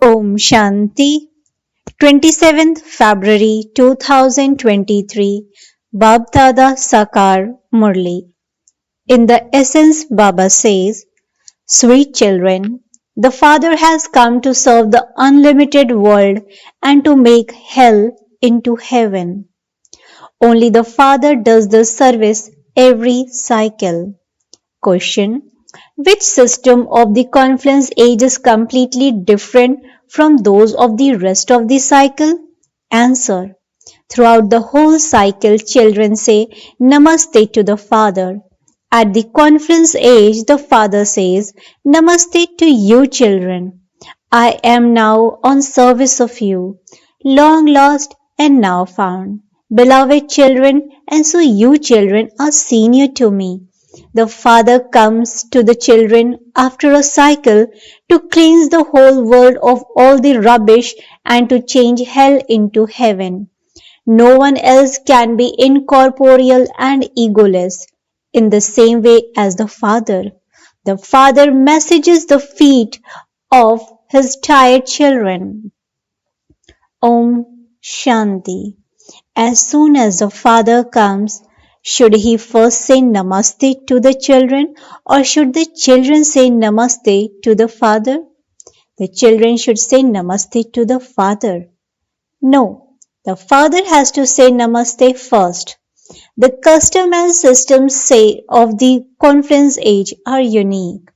Om Shanti, 27th February 2023, Baapdada Sakar Murli. In the essence, Baba says, Sweet children, the Father has come to serve the unlimited world and to make hell into heaven. Only the Father does this service every cycle. Question: which system of the confluence age is completely different from those of the rest of the cycle? Answer: throughout the whole cycle, children say Namaste to the Father. At the confluence age, the Father says Namaste to you, children. I am now on service of you, long lost and now found. Beloved children, and so you children are senior to me. The Father comes to the children after a cycle to cleanse the whole world of all the rubbish and to change hell into heaven. No one else can be incorporeal and egoless in the same way as the Father. The Father massages the feet of his tired children. Om Shanti. As soon as the Father comes, should he first say Namaste to the children, or should the children say Namaste to the Father? The children should say Namaste to the Father. No, the Father has to say Namaste first. The custom and systems say of the conference age are unique.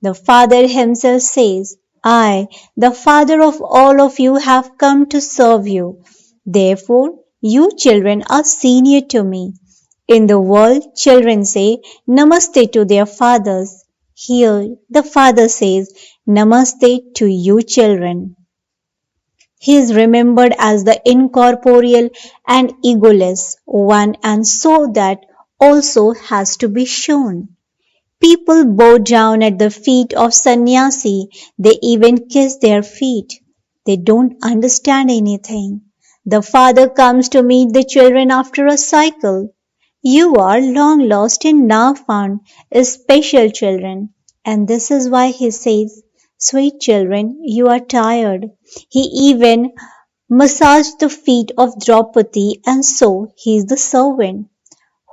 The Father himself says, I, the Father of all of you, have come to serve you. Therefore, you children are senior to me. In the world, children say Namaste to their fathers. Here, the Father says Namaste to you children. He is remembered as the incorporeal and egoless one, and so that also has to be shown. People bow down at the feet of sannyasi, they even kiss their feet. They don't understand anything. The Father comes to meet the children after a cycle. You are long lost and now found, special children. And this is why he says, Sweet children, you are tired. He even massaged the feet of Draupadi, and so he is the servant.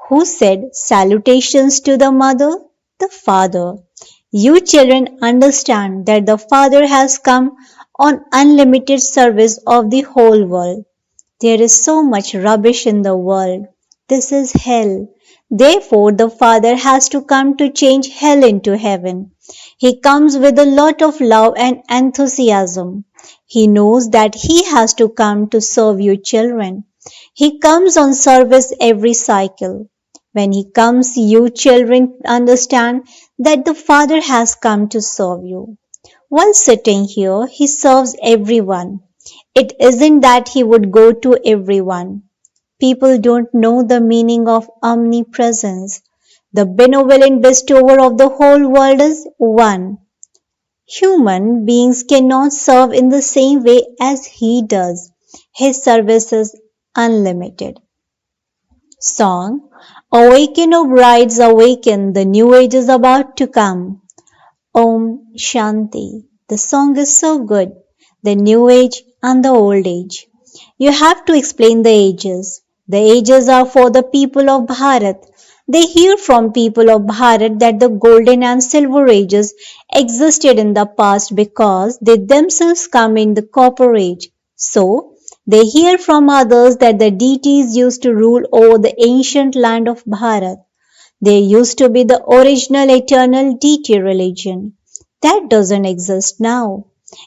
Who said salutations to the mother? The Father. You children understand that the Father has come on unlimited service of the whole world. There is so much rubbish in the world. This is hell. Therefore, the Father has to come to change hell into heaven. He comes with a lot of love and enthusiasm. He knows that He has to come to serve you children. He comes on service every cycle. When He comes, you children understand that the Father has come to serve you. While sitting here, He serves everyone. It isn't that He would go to everyone. People don't know the meaning of omnipresence. The benevolent bestower of the whole world is one. Human beings cannot serve in the same way as He does. His service is unlimited. Song: Awaken, O brides, awaken, the new age is about to come. Om Shanti. The song is so good. The new age and the old age. You have to explain the ages. The ages are for the people of Bharat. They hear from people of Bharat that the golden and silver ages existed in the past because they themselves come in the copper age. So, they hear from others that the deities used to rule over the ancient land of Bharat. There used to be the original eternal deity religion. That doesn't exist now.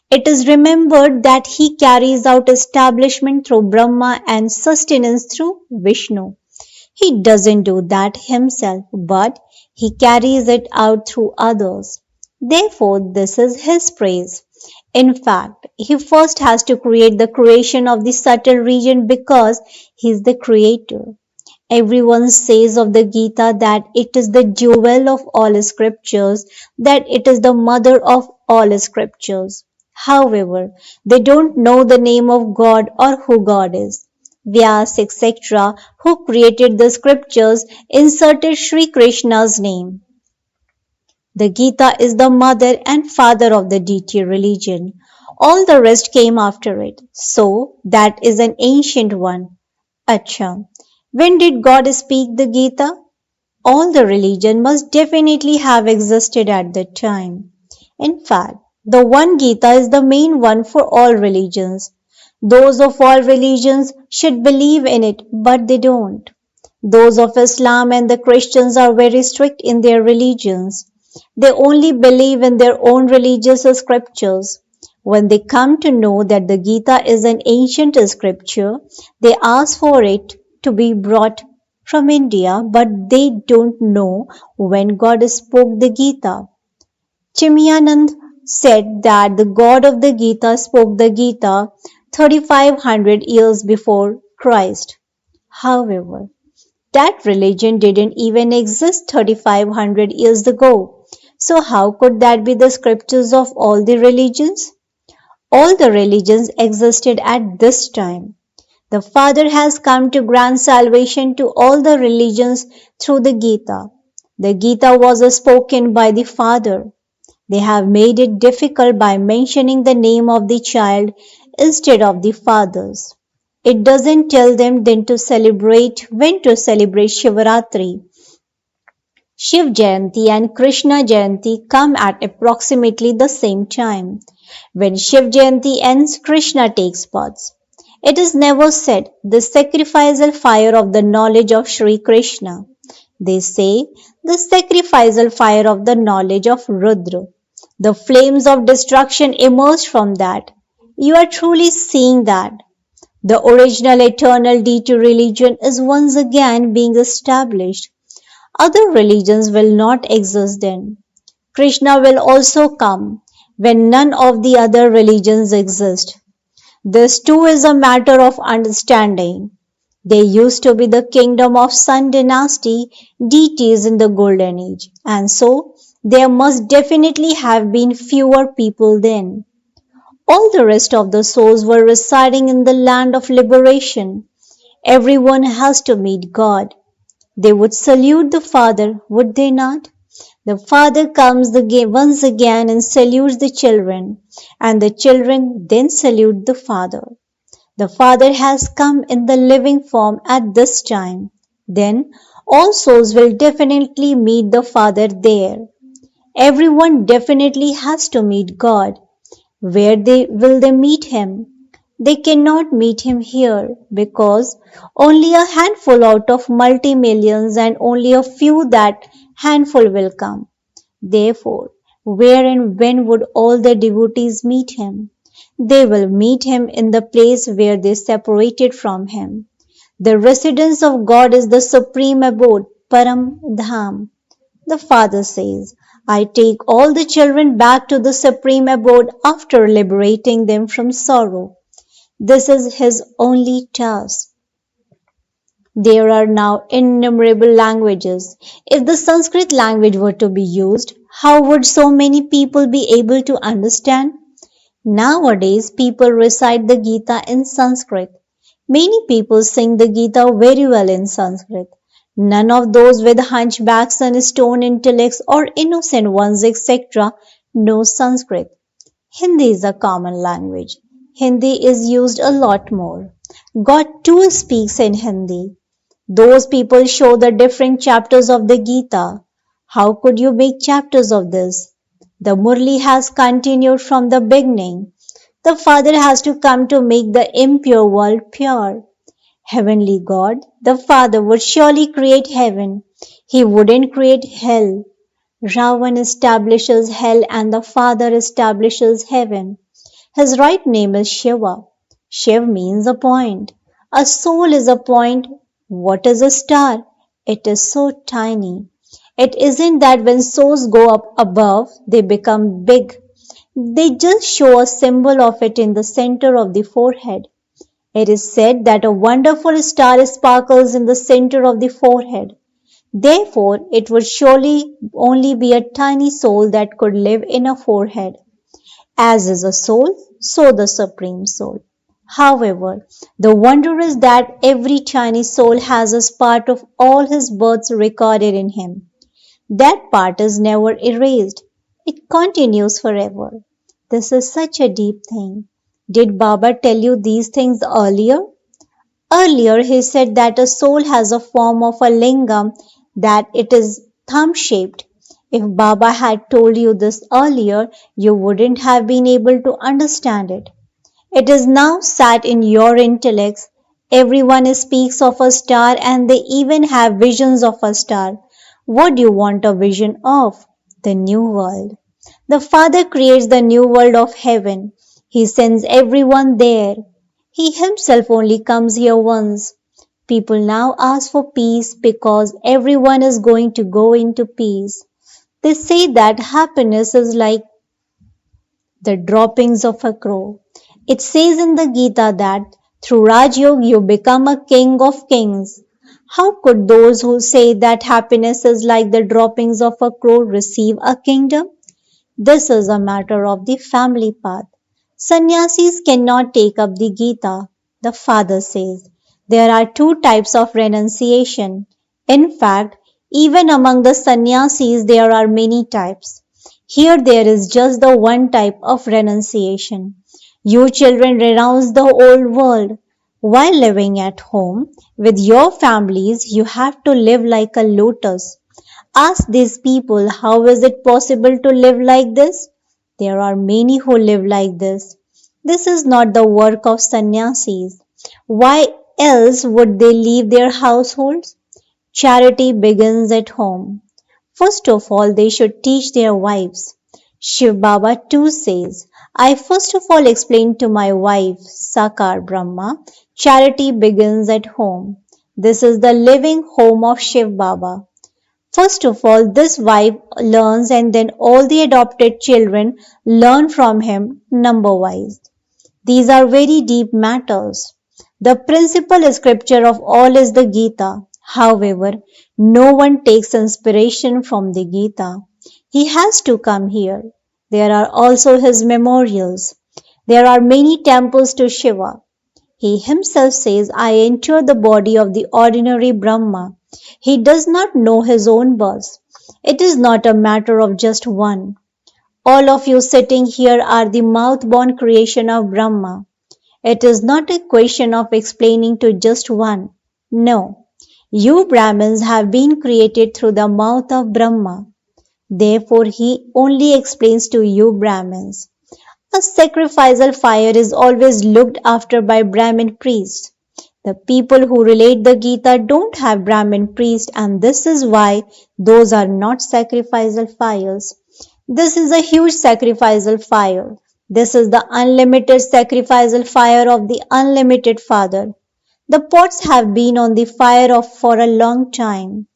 It is remembered that he carries out establishment through Brahma and sustenance through Vishnu. He doesn't do that himself, but he carries it out through others. Therefore, this is his praise. In fact, he first has to create the creation of the subtle region because he is the creator. Everyone says of the Gita that it is the jewel of all scriptures, that it is the mother of all scriptures. However, they don't know the name of God or who God is. Vyas, etc., who created the scriptures, inserted Sri Krishna's name. The Gita is the mother and father of the deity religion. All the rest came after it. So that is an ancient one. Acha. When did God speak the Gita? All the religion must definitely have existed at that time. In fact, the one Gita is the main one for all religions. Those of all religions should believe in it, but they don't. Those of Islam and the Christians are very strict in their religions. They only believe in their own religious scriptures. When they come to know that the Gita is an ancient scripture, they ask for it to be brought from India, but they don't know when God spoke the Gita. Chimyanand said that the God of the Gita spoke the Gita 3500 years before Christ. However, that religion didn't even exist 3500 years ago. So how could that be the scriptures of all the religions? All the religions existed at this time. The Father has come to grant salvation to all the religions through the Gita. The Gita was spoken by the Father. They have made it difficult by mentioning the name of the child instead of the fathers. It doesn't tell them when to celebrate Shivaratri. Shiv Jayanti and Krishna Jayanti come at approximately the same time. When Shiv Jayanti ends, Krishna takes birth. It is never said the sacrificial fire of the knowledge of Sri Krishna. They say the sacrificial fire of the knowledge of Rudra. The flames of destruction emerged from that. You are truly seeing that. The original eternal deity religion is once again being established. Other religions will not exist then. Krishna will also come when none of the other religions exist. This too is a matter of understanding. There used to be the kingdom of Sun dynasty deities in the golden age, and so there must definitely have been fewer people then. All the rest of the souls were residing in the land of liberation. Everyone has to meet God. They would salute the Father, would they not? The Father comes once again and salutes the children, and the children then salute the Father. The Father has come in the living form at this time. Then all souls will definitely meet the Father there. Everyone definitely has to meet God. Where will they meet him? They cannot meet him here because only a handful out of multi-millions and only a few that handful will come. Therefore, where and when would all the devotees meet him? They will meet him in the place where they separated from him. The residence of God is the supreme abode, Param Dham. The Father says, I take all the children back to the supreme abode after liberating them from sorrow. This is his only task. There are now innumerable languages. If the Sanskrit language were to be used, how would so many people be able to understand? Nowadays, people recite the Gita in Sanskrit. Many people sing the Gita very well in Sanskrit. None of those with hunchbacks and stone intellects or innocent ones, etc., know Sanskrit. Hindi is a common language. Hindi is used a lot more. God too speaks in Hindi. Those people show the different chapters of the Gita. How could you make chapters of this? The Murli has continued from the beginning. The Father has to come to make the impure world pure. Heavenly God, the Father would surely create heaven. He wouldn't create hell. Ravan establishes hell and the Father establishes heaven. His right name is Shiva. Shiv means a point. A soul is a point. What is a star? It is so tiny. It isn't that when souls go up above, they become big. They just show a symbol of it in the center of the forehead. It is said that a wonderful star sparkles in the center of the forehead. Therefore, it would surely only be a tiny soul that could live in a forehead. As is a soul, so the Supreme Soul. However, the wonder is that every tiny soul has a part of all his births recorded in him. That part is never erased. It continues forever. This is such a deep thing. Did Baba tell you these things earlier? Earlier, he said that a soul has a form of a lingam, that it is thumb shaped. If Baba had told you this earlier, you wouldn't have been able to understand it. It is now sat in your intellects. Everyone speaks of a star and they even have visions of a star. What do you want a vision of? The new world. The Father creates the new world of heaven. He sends everyone there. He himself only comes here once. People now ask for peace because everyone is going to go into peace. They say that happiness is like the droppings of a crow. It says in the Gita that through Raj Yoga you become a king of kings. How could those who say that happiness is like the droppings of a crow receive a kingdom? This is a matter of the family path. Sannyasis cannot take up the Gita, the father says. There are two types of renunciation. In fact, even among the sannyasis there are many types. Here there is just the one type of renunciation. You children renounce the old world. While living at home with your families, you have to live like a lotus. Ask these people, how is it possible to live like this? There are many who live like this. This is not the work of sannyasis. Why else would they leave their households? Charity begins at home. First of all, they should teach their wives. Shiv Baba too says, I first of all explained to my wife, Sakar Brahma, charity begins at home. This is the living home of Shiv Baba. First of all, this wife learns and then all the adopted children learn from him number-wise. These are very deep matters. The principal scripture of all is the Gita. However, no one takes inspiration from the Gita. He has to come here. There are also his memorials. There are many temples to Shiva. He himself says, I enter the body of the ordinary Brahma. He does not know his own birth. It is not a matter of just one. All of you sitting here are the mouth-born creation of Brahma. It is not a question of explaining to just one. No. You Brahmins have been created through the mouth of Brahma. Therefore, he only explains to you Brahmins. A sacrificial fire is always looked after by Brahmin priests. The people who relate the Gita don't have Brahmin priests, and this is why those are not sacrificial fires. This is a huge sacrificial fire. This is the unlimited sacrificial fire of the unlimited Father. The pots have been on the fire for a long time.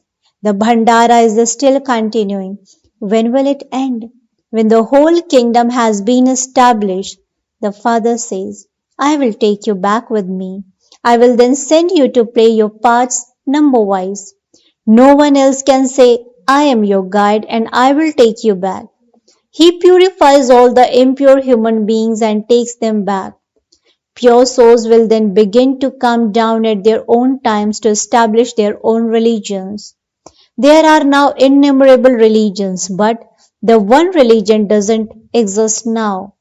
The Bhandara is still continuing. When will it end? When the whole kingdom has been established, the Father says, I will take you back with me. I will then send you to play your parts number-wise. No one else can say, I am your guide and I will take you back. He purifies all the impure human beings and takes them back. Pure souls will then begin to come down at their own times to establish their own religions. There are now innumerable religions, but the one religion doesn't exist now.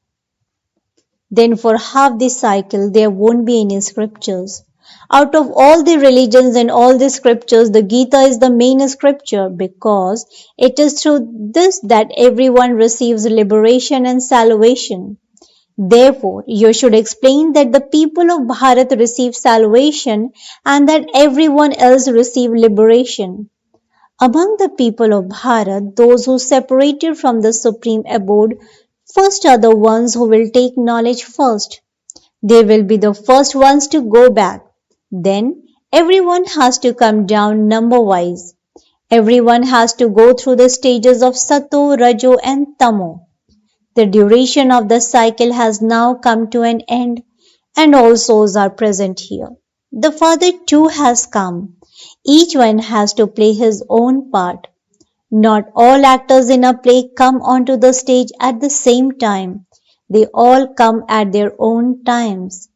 Then for half the cycle there won't be any scriptures. Out of all the religions and all the scriptures, the Gita is the main scripture because it is through this that everyone receives liberation and salvation. Therefore, you should explain that the people of Bharat receive salvation and that everyone else receive liberation. Among the people of Bharat, those who separated from the supreme abode first are the ones who will take knowledge first. They will be the first ones to go back. Then everyone has to come down number-wise. Everyone has to go through the stages of Sato, Rajo and Tamo. The duration of the cycle has now come to an end and all souls are present here. The Father too has come. Each one has to play his own part. Not all actors in a play come onto the stage at the same time. They all come at their own times.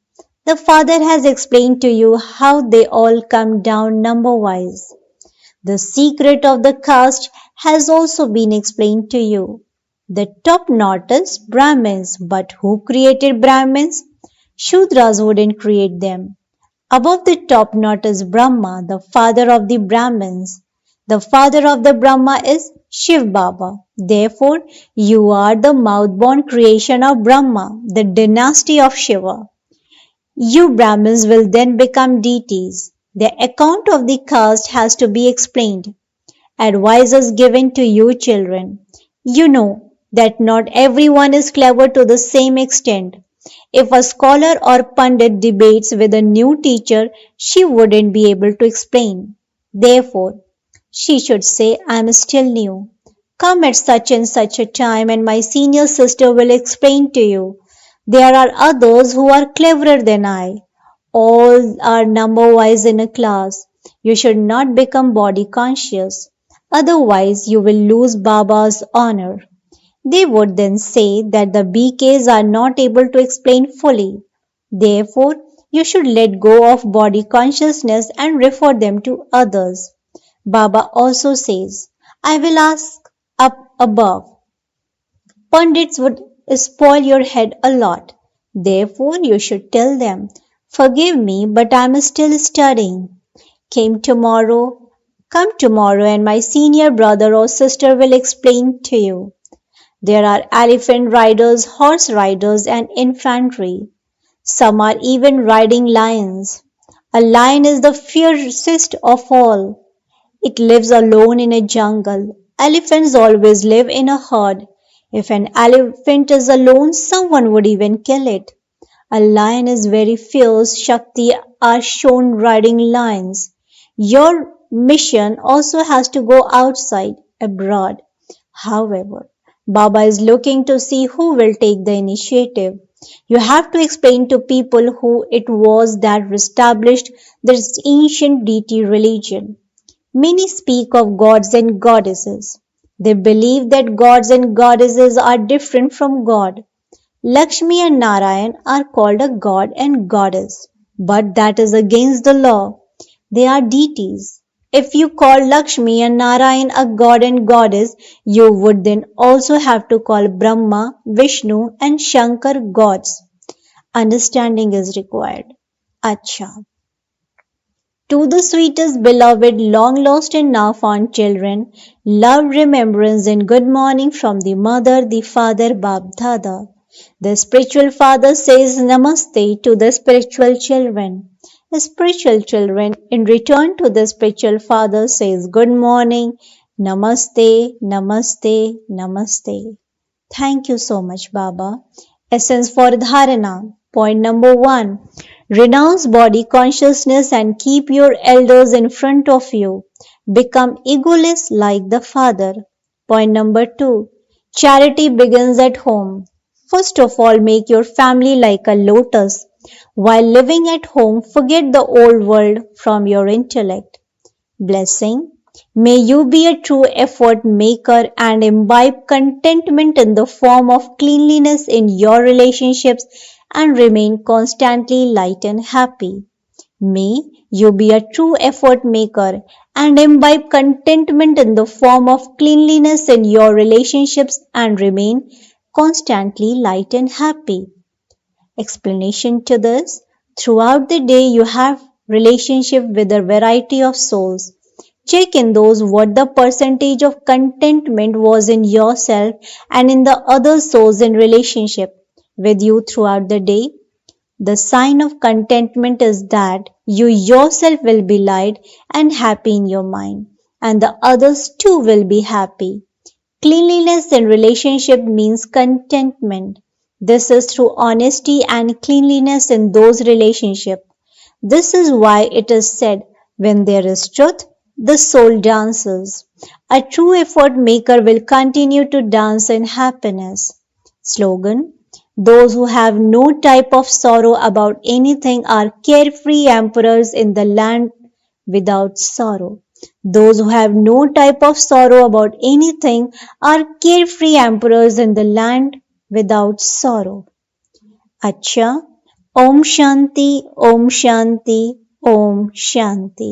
The Father has explained to you how they all come down number-wise. The secret of the caste has also been explained to you. The top notice Brahmins, but who created Brahmins? Shudras wouldn't create them. Above the top knot is Brahma, the father of the Brahmins. The father of the Brahma is Shiv Baba. Therefore, you are the mouth-born creation of Brahma, the dynasty of Shiva. You Brahmins will then become deities. The account of the caste has to be explained. Advices given to you children. You know that not everyone is clever to the same extent. If a scholar or pundit debates with a new teacher, she wouldn't be able to explain. Therefore, she should say, I am still new. Come at such and such a time and my senior sister will explain to you. There are others who are cleverer than I. All are number wise in a class. You should not become body conscious. Otherwise, you will lose Baba's honor. They would then say that the BKs are not able to explain fully. Therefore, you should let go of body consciousness and refer them to others. Baba also says, I will ask up above. Pundits would spoil your head a lot. Therefore, you should tell them, forgive me, but I am still studying. Came tomorrow, Come tomorrow and my senior brother or sister will explain to you. There are elephant riders, horse riders, and infantry. Some are even riding lions. A lion is the fiercest of all. It lives alone in a jungle. Elephants always live in a herd. If an elephant is alone, someone would even kill it. A lion is very fierce. Shakti are shown riding lions. Your mission also has to go outside, abroad. However, Baba is looking to see who will take the initiative. You have to explain to people who it was that established this ancient deity religion. Many speak of gods and goddesses. They believe that gods and goddesses are different from God. Lakshmi and Narayan are called a god and goddess, but that is against the law. They are deities. If you call Lakshmi and Narayan a god and goddess, you would then also have to call Brahma, Vishnu and Shankar gods. Understanding is required. Acha. To the sweetest beloved, long lost and now found children, love, remembrance and good morning from the mother, the father, Baapdada. The spiritual father says namaste to the spiritual children. The spiritual children in return to the spiritual father says good morning, namaste, namaste, namaste. Thank you so much, Baba. Essence for Dharana. Point number 1. Renounce body consciousness and keep your elders in front of you. Become egoless like the Father. Point number 2. Charity begins at home. First of all, make your family like a lotus. While living at home, forget the old world from your intellect. Blessing. May you be a true effort maker and imbibe contentment in the form of cleanliness in your relationships and remain constantly light and happy. May you be a true effort maker and imbibe contentment in the form of cleanliness in your relationships and remain constantly light and happy. Explanation to this: throughout the day you have relationship with a variety of souls. Check in those what the percentage of contentment was in yourself and in the other souls in relationship with you throughout the day. The sign of contentment is that you yourself will be light and happy in your mind, and the others too will be happy. Cleanliness in relationship means contentment. This is through honesty and cleanliness in those relationships. This is why it is said, when there is truth, the soul dances. A true effort maker will continue to dance in happiness. Slogan: those who have no type of sorrow about anything are carefree emperors in the land without sorrow. Those who have no type of sorrow about anything are carefree emperors in the land without sorrow. Acha. Om Shanti, Om Shanti, Om Shanti.